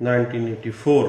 1984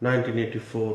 1984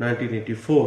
1984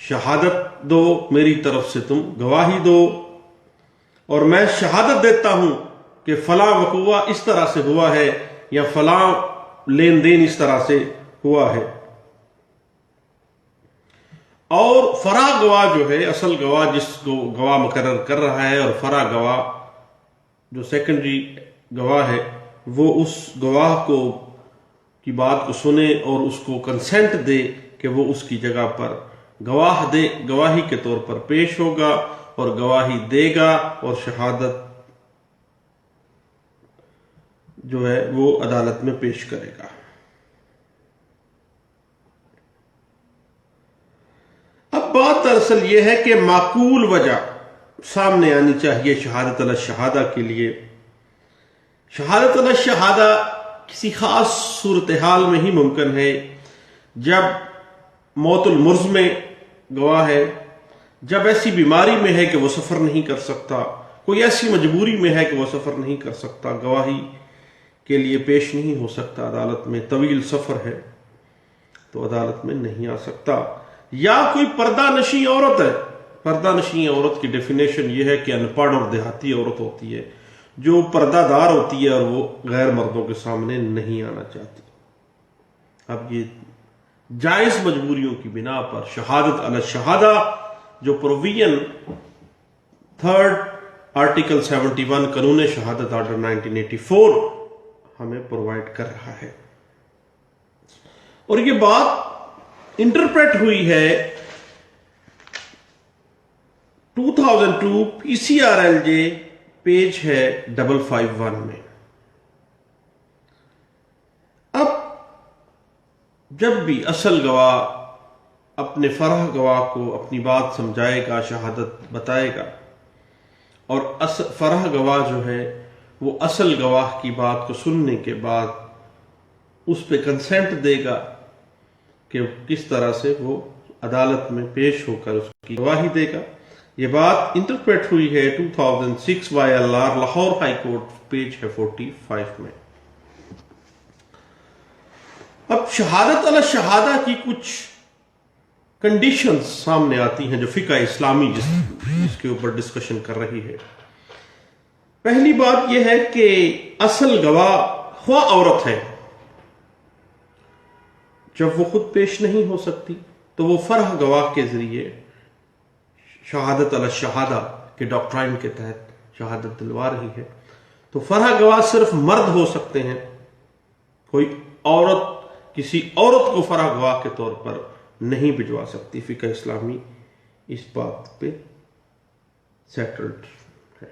شہادت دو، میری طرف سے تم گواہی دو، اور میں شہادت دیتا ہوں کہ فلاں وقوع اس طرح سے ہوا ہے یا فلاں لین دین اس طرح سے ہوا ہے۔ اور فرع گواہ جو ہے، اصل گواہ جس کو گواہ مقرر کر رہا ہے، اور فرع گواہ جو سیکنڈری گواہ ہے، وہ اس گواہ کو کی بات کو سنے اور اس کو کنسنٹ دے کہ وہ اس کی جگہ پر گواہی کے طور پر پیش ہوگا اور گواہی دے گا، اور شہادت جو ہے وہ عدالت میں پیش کرے گا۔ اب بات دراصل یہ ہے کہ معقول وجہ سامنے آنی چاہیے شہادت علی الشہادہ کے لیے۔ شہادت علی الشہادہ کسی خاص صورتحال میں ہی ممکن ہے، جب موت المرض میں گواہ ہے، جب ایسی بیماری میں ہے کہ وہ سفر نہیں کر سکتا، کوئی ایسی مجبوری میں ہے کہ وہ سفر نہیں کر سکتا، گواہی کے لیے پیش نہیں ہو سکتا عدالت میں، طویل سفر ہے تو عدالت میں نہیں آ سکتا، یا کوئی پردہ نشین عورت ہے۔ پردہ نشین عورت کی ڈیفینیشن یہ ہے کہ ان پڑھ اور دیہاتی عورت ہوتی ہے جو پردہ دار ہوتی ہے اور وہ غیر مردوں کے سامنے نہیں آنا چاہتی۔ اب یہ جائز مجبوریوں کی بنا پر شہادت علی الشہادہ جو پروویژن 3 آرٹیکل 71 قانون شہادت آرڈر 1984 ہمیں پرووائڈ کر رہا ہے، اور یہ بات انٹرپریٹ ہوئی ہے 2002 PCRLJ پیج ہے 551 میں۔ اب جب بھی اصل گواہ اپنے فرع گواہ کو اپنی بات سمجھائے گا، شہادت بتائے گا، اور فرع گواہ جو ہے وہ اصل گواہ کی بات کو سننے کے بعد اس پہ کنسنٹ دے گا کہ کس طرح سے وہ عدالت میں پیش ہو کر اس کی گواہی دے گا۔ یہ بات انٹرپریٹ ہوئی ہے 2006 YLR Lahore high court page ہے 45 میں۔ اب شہادت علی الشہادہ کی کچھ کنڈیشنز سامنے آتی ہیں جو فقہ اسلامی جس کے اوپر ڈسکشن کر رہی ہے۔ پہلی بات یہ ہے کہ اصل گواہ خواہ عورت ہے، جب وہ خود پیش نہیں ہو سکتی تو وہ فرع گواہ کے ذریعے شہادت علی الشہادہ کے ڈاکٹرائن کے تحت شہادت دلوا رہی ہے۔ تو فرع گواہ صرف مرد ہو سکتے ہیں، کوئی عورت کسی عورت کو فرع گواہ کے طور پر نہیں بھجوا سکتی۔ فقہ اسلامی اس بات پہ سیٹلڈ ہے۔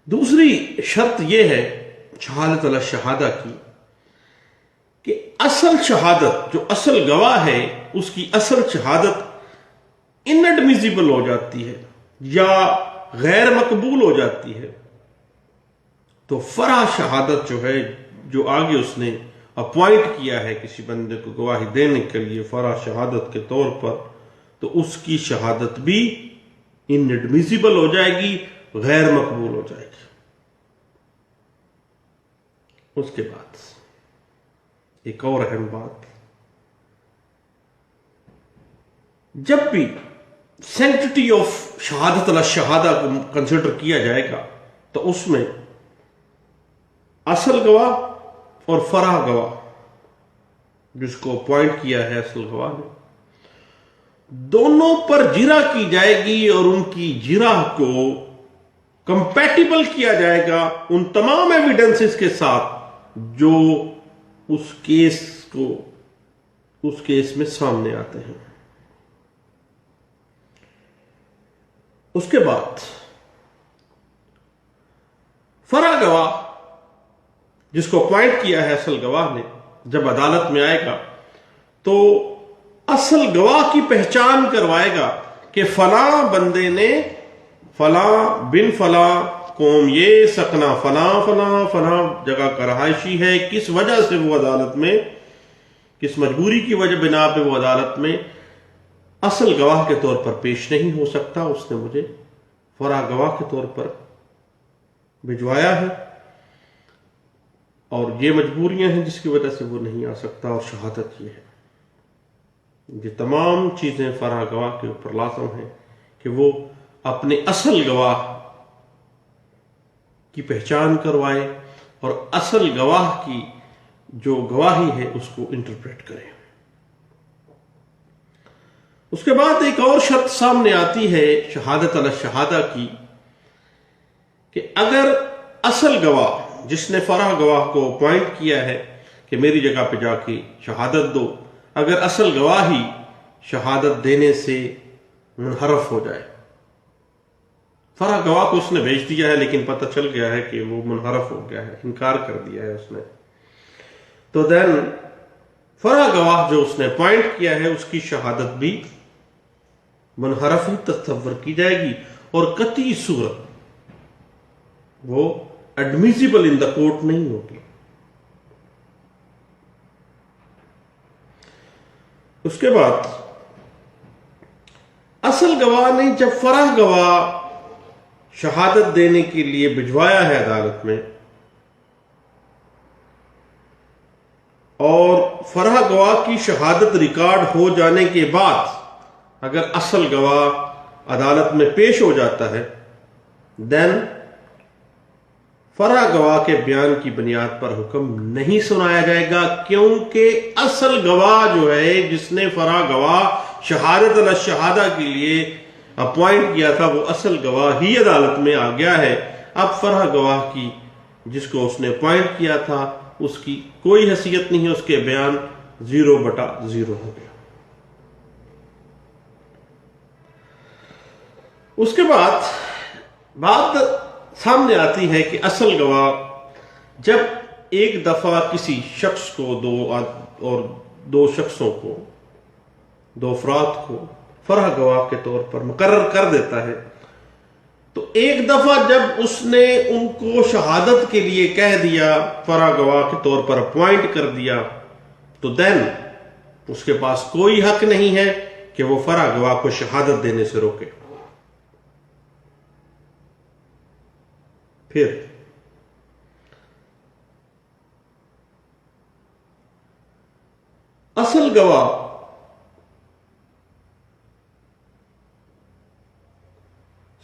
دوسری شرط یہ ہے شہادت علی الشہادہ کی کہ اصل شہادت جو اصل گواہ ہے اس کی اصل شہادت انڈمیزیبل ہو جاتی ہے یا غیر مقبول ہو جاتی ہے، تو فرع شہادت جو ہے جو آگے اس نے اپوائنٹ کیا ہے کسی بندے کو گواہی دینے کے لیے فرع شہادت کے طور پر، تو اس کی شہادت بھی انڈمیزیبل ہو جائے گی، غیر مقبول ہو جائے گی۔ اس کے بعد ایک اور اہم بات، جب بھی سینکٹیٹی آف شہادت علی الشہادہ کو کنسیڈر کیا جائے گا تو اس میں اصل گواہ اور فرع گواہ جس کو اپوائنٹ کیا ہے اصل گواہ نے، دونوں پر جرح کی جائے گی اور ان کی جرح کو کمپیٹیبل کیا جائے گا ان تمام ایویڈنسز کے ساتھ جو اس کیس میں سامنے آتے ہیں۔ اس کے بعد فرع گواہ جس کو اپوائنٹ کیا ہے اصل گواہ نے جب عدالت میں آئے گا تو اصل گواہ کی پہچان کروائے گا کہ فلاں بندے نے فلاں بن فلاں قوم یہ سکنا فلاں فلاں فلاں جگہ کا رہائشی ہے، کس وجہ سے وہ عدالت میں، کس مجبوری کی وجہ بنا پہ وہ عدالت میں اصل گواہ کے طور پر پیش نہیں ہو سکتا، اس نے مجھے فرع گواہ کے طور پر بھجوایا ہے اور یہ مجبوریاں ہیں جس کی وجہ سے وہ نہیں آ سکتا، اور شہادت یہ ہے۔ یہ تمام چیزیں فرح گواہ کے اوپر لازم ہیں کہ وہ اپنے اصل گواہ کی پہچان کروائے اور اصل گواہ کی جو گواہی ہے اس کو انٹرپریٹ کرے۔ اس کے بعد ایک اور شرط سامنے آتی ہے شہادت علی الشہادہ کی، کہ اگر اصل گواہ جس نے فرح گواہ کو اپوائنٹ کیا ہے کہ میری جگہ پہ جا کے شہادت دو، اگر اصل گواہی شہادت دینے سے منحرف ہو جائے، فرح گواہ کو اس نے بھیج دیا ہے لیکن پتہ چل گیا ہے کہ وہ منحرف ہو گیا ہے، انکار کر دیا ہے اس نے، تو دین فرح گواہ جو اس نے اپوائنٹ کیا ہے اس کی شہادت بھی منحرف ہی تصور کی جائے گی، اور قطعی صورت وہ ایڈمیسیبل ان دا کورٹ نہیں ہوگی۔ اس کے بعد اصل گواہ نے جب فرح گواہ شہادت دینے کے لیے بھجوایا ہے عدالت میں، اور فرح گواہ کی شہادت ریکارڈ ہو جانے کے بعد اگر اصل گواہ عدالت میں پیش ہو جاتا ہے، دین فرح گواہ کے بیان کی بنیاد پر حکم نہیں سنایا جائے گا، کیونکہ اصل گواہ جو ہے جس نے فرح گواہ شہادت علی الشہادہ کے لیے اپوائنٹ کیا تھا، وہ اصل گواہ ہی عدالت میں آ گیا ہے۔ اب فرح گواہ کی جس کو اس نے اپوائنٹ کیا تھا اس کی کوئی حیثیت نہیں ہے، اس کے بیان 0/0 ہو گیا۔ اس کے بعد بات سامنے آتی ہے کہ اصل گواہ جب ایک دفعہ کسی شخص کو دو شخصوں کو، دو افراد کو فرح گواہ کے طور پر مقرر کر دیتا ہے، تو ایک دفعہ جب اس نے ان کو شہادت کے لیے کہہ دیا، فرح گواہ کے طور پر اپوائنٹ کر دیا، تو دین اس کے پاس کوئی حق نہیں ہے کہ وہ فرح گواہ کو شہادت دینے سے روکے۔ پھر اصل گواہ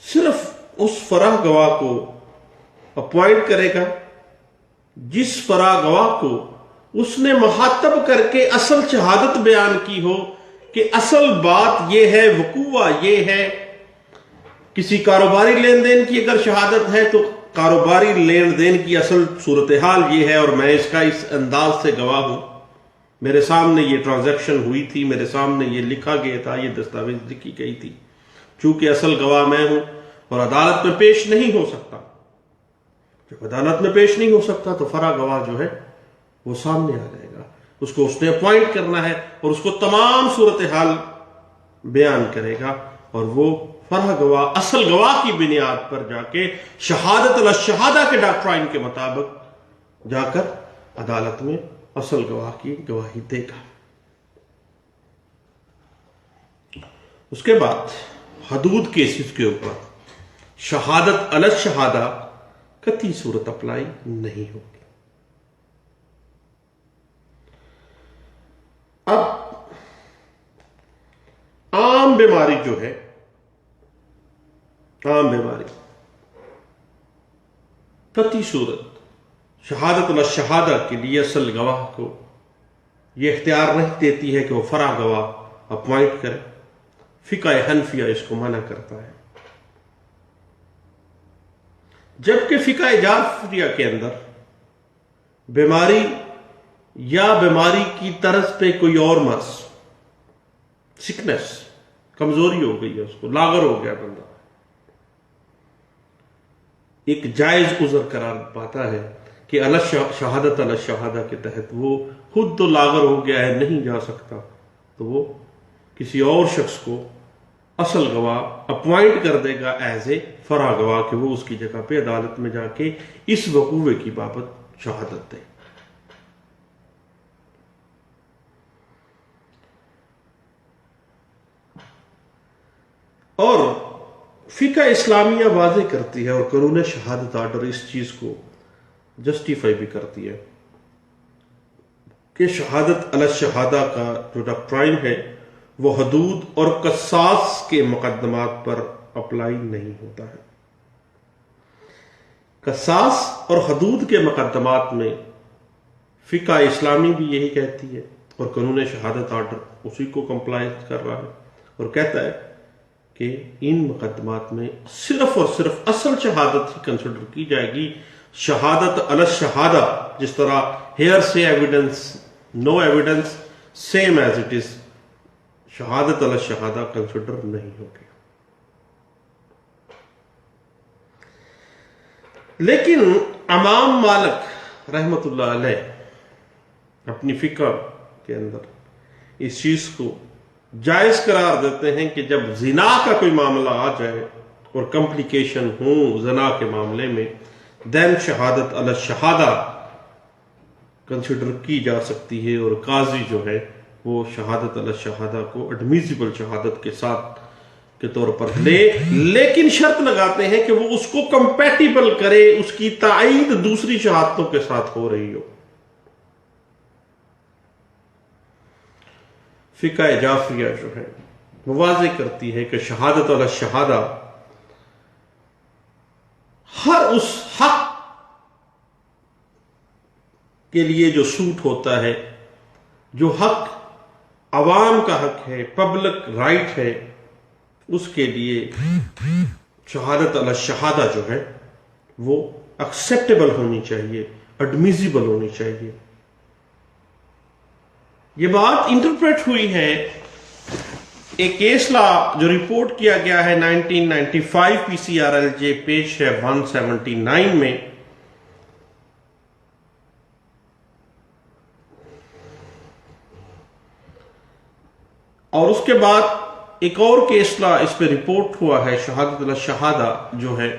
صرف اس فرح گواہ کو اپوائنٹ کرے گا جس فرح گواہ کو اس نے مخاطب کر کے اصل شہادت بیان کی ہو کہ اصل بات یہ ہے، وقوع یہ ہے۔ کسی کاروباری لین دین کی اگر شہادت ہے تو کاروباری لین دین کی اصل صورتحال یہ ہے، اور میں اس کا اس انداز سے گواہ ہوں، میرے سامنے یہ ٹرانزیکشن ہوئی تھی، میرے سامنے یہ لکھا گیا تھا، یہ دستاویز لکھی گئی تھی۔ چونکہ اصل گواہ میں ہوں اور عدالت میں پیش نہیں ہو سکتا، جب عدالت میں پیش نہیں ہو سکتا تو فرح گواہ جو ہے وہ سامنے آ جائے گا، اس کو اس نے اپوائنٹ کرنا ہے اور اس کو تمام صورتحال بیان کرے گا، اور وہ فرح گواہ اصل گواہ کی بنیاد پر جا کے شہادت علی الشہادہ کے ڈاکٹرائن کے مطابق جا کر عدالت میں اصل گواہ کی گواہی دے گا۔ اس کے بعد حدود کیسز کے اوپر شہادت علی الشہادہ قطعی صورت اپلائی نہیں ہوگی۔ اب عام بیماری جو ہے، عام بیماری قطعی صورت شہادت علی الشہادہ کے لیے اصل گواہ کو یہ اختیار نہیں دیتی ہے کہ وہ فرع گواہ اپوائنٹ کرے۔ فقہ حنفیہ اس کو منع کرتا ہے، جبکہ فقہ جعفریہ کے اندر بیماری یا بیماری کی طرز پہ کوئی اور مرض، سکنس، کمزوری ہو گئی ہے، اس کو لاغر ہو گیا بندہ، ایک جائز عذر قرار پاتا ہے کہ شہادت علی الشہادہ کے تحت وہ خود تو لاغر ہو گیا ہے، نہیں جا سکتا، تو وہ کسی اور شخص کو اصل گواہ اپوائنٹ کر دے گا ایز اے فرع گواہ کہ وہ اس کی جگہ پہ عدالت میں جا کے اس وقوع کی بابت شہادت دے۔ اور فقہ اسلامیہ واضح کرتی ہے اور قانون شہادت آرڈر اس چیز کو جسٹیفائی بھی کرتی ہے کہ شہادت علی الشہادہ کا جو ڈاکٹرائن ہے وہ حدود اور قصاص کے مقدمات پر اپلائی نہیں ہوتا ہے۔ قصاص اور حدود کے مقدمات میں فقہ اسلامی بھی یہی کہتی ہے، اور قانون شہادت آرڈر اسی کو کمپلائی کر رہا ہے، اور کہتا ہے کہ ان مقدمات میں صرف اور صرف اصل شہادت ہی کنسیڈر کی جائے گی۔ شہادت علی الشہادہ، جس طرح hearsay evidence, no evidence, same as it is, شہادت علی الشہادہ کنسیڈر نہیں ہوگی۔ لیکن امام مالک رحمۃ اللہ علیہ اپنی فقہ کے اندر اس چیز کو جائز قرار دیتے ہیں کہ جب زنا کا کوئی معاملہ آ جائے اور کمپلیکیشن ہوں زنا کے معاملے میں، دین شہادت علی الشہادہ کنسیڈر کی جا سکتی ہے، اور قاضی جو ہے وہ شہادت علی الشہادہ کو ایڈمیسیبل شہادت کے ساتھ کے طور پر لے، لیکن شرط لگاتے ہیں کہ وہ اس کو کمپیٹیبل کرے، اس کی تائید دوسری شہادتوں کے ساتھ ہو رہی ہو۔ فقہ جعفریہ جو ہے وہ واضح کرتی ہے کہ شہادت علی الشہادہ ہر اس حق کے لیے جو سوٹ ہوتا ہے، جو حق عوام کا حق ہے، پبلک رائٹ ہے، اس کے لیے شہادت علی الشہادہ جو ہے وہ ایکسیپٹیبل ہونی چاہیے، ایڈمیسیبل ہونی چاہیے۔ یہ بات انٹرپریٹ ہوئی ہے ایک کیس لا جو رپورٹ کیا گیا ہے 1995 P C R L J page ہے 179 میں، اور اس کے بعد ایک اور کیس لا اس پہ رپورٹ ہوا ہے شہادت علی الشہادہ جو ہے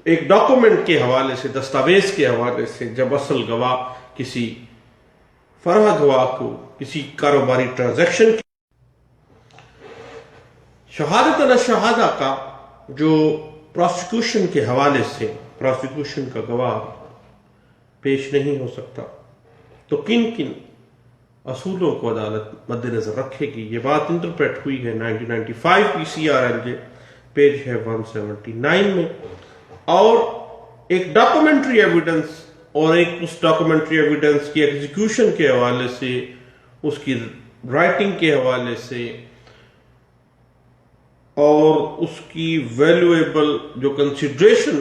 ایک ڈاکومنٹ کے حوالے سے، دستاویز کے حوالے سے، جب اصل گواہ کسی فرع گواہ کو کسی کاروباری ٹرانزیکشن کی شہادت علی الشہادہ کا جو پروسیکیوشن کے حوالے سے پروسیکیوشن کا گواہ پیش نہیں ہو سکتا، تو کن کن اصولوں کو عدالت مد نظر رکھے گی، یہ بات انٹرپریٹ ہوئی ہے 1995 P C R L J page ہے 179 میں، اور ایک ڈاکومنٹری ایویڈنس اور ایک اس ڈاکومنٹری ایویڈنس کی ایگزیکیوشن کے حوالے سے، اس کی رائٹنگ کے حوالے سے، اور اس کی ویلیویبل جو کنسیڈریشن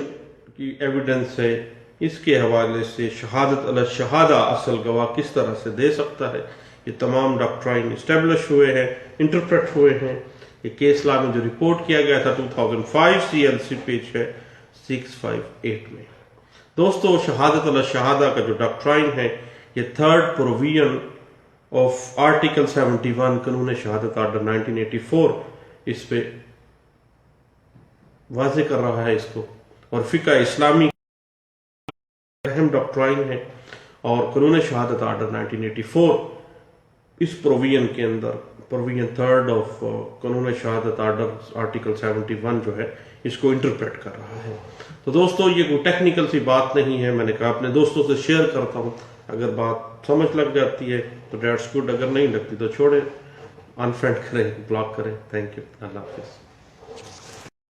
کی ایویڈنس ہے اس کے حوالے سے شہادت علی الشہادہ اصل گواہ کس طرح سے دے سکتا ہے، یہ تمام ڈاکٹرائن اسٹیبلش ہوئے ہیں، انٹرپریٹ ہوئے ہیں۔ یہ کیس لا میں جو رپورٹ کیا گیا تھا 2005 سی ایل سی پیج ہے 658 میں۔ دوستو، شہادت علی الشہادہ کا جو ڈاکٹرائن ہے یہ تھرڈ پروویژن آف آرٹیکل 71 قانون شہادت آرڈر 1984 اس پہ واضح کر رہا ہے اس کو، اور فقہ اسلامی اہم ڈاکٹرائن ہے، اور قانون شہادت آرڈر 1984 اس پروویژن کے اندر پروویژن تھرڈ آف قانون شہادت آرڈر آرٹیکل 71 جو ہے اس کو انٹرپریٹ کر رہا ہے۔ تو دوستو، یہ کوئی ٹیکنیکل سی بات نہیں ہے، میں نے کہا اپنے دوستوں سے شیئر کرتا ہوں، اگر بات سمجھ لگ جاتی ہے تو دیٹس گڈ، اگر نہیں لگتی تو چھوڑیں، انفرینڈ کریں، بلاک کریں۔ تھینک یو، اللہ حافظ۔